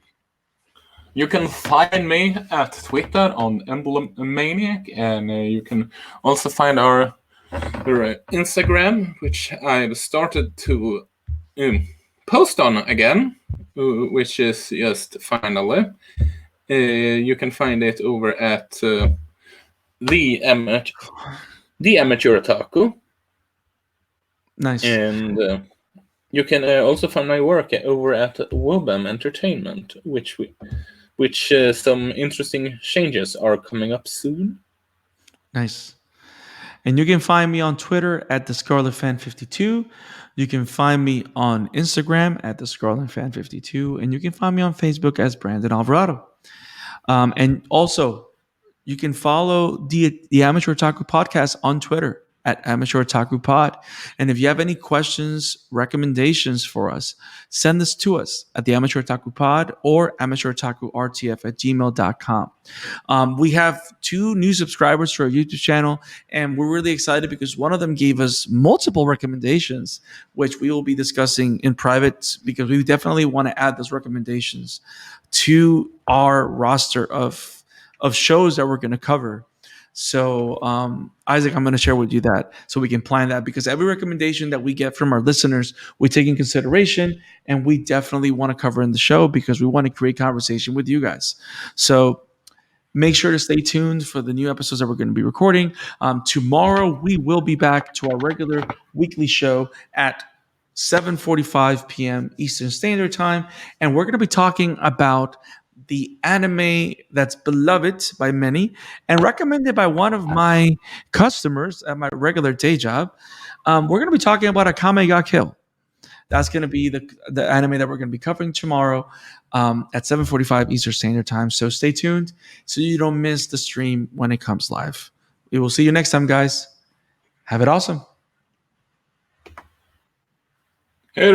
You can find me at Twitter on Emblem Maniac, and you can also find our Instagram, which I've started to post on again, which is just finally. You can find it over at the Amateur Otaku. Nice. And you can also find my work over at Wobam Entertainment, which some interesting changes are coming up soon. Nice. And you can find me on Twitter at the Scarlet Fan 52. You can find me on Instagram at the Scarlet Fan 52, and you can find me on Facebook as Brandon Alvarado. And also, you can follow the Amateur Otaku Podcast on Twitter at Amateur Otaku Pod. And if you have any questions, recommendations for us, send this to us at the Amateur Otaku Pod or amateurtakurtf@gmail.com. We have 2 new subscribers to our YouTube channel, and we're really excited because one of them gave us multiple recommendations, which we will be discussing in private, because we definitely want to add those recommendations to our roster of shows that we're going to cover. So, Isaac, I'm going to share with you that so we can plan that, because every recommendation that we get from our listeners, we take in consideration, and we definitely want to cover in the show because we want to create conversation with you guys. So make sure to stay tuned for the new episodes that we're going to be recording. Tomorrow, we will be back to our regular weekly show at 7:45 p.m. Eastern Standard Time, and we're going to be talking about the anime that's beloved by many and recommended by one of my customers at my regular day job. We're going to be talking about Akame ga Kill. That's going to be the anime that we're going to be covering tomorrow at 7:45 Eastern Standard Time. So stay tuned so you don't miss the stream when it comes live. We will see you next time, guys. Have it awesome. Hey,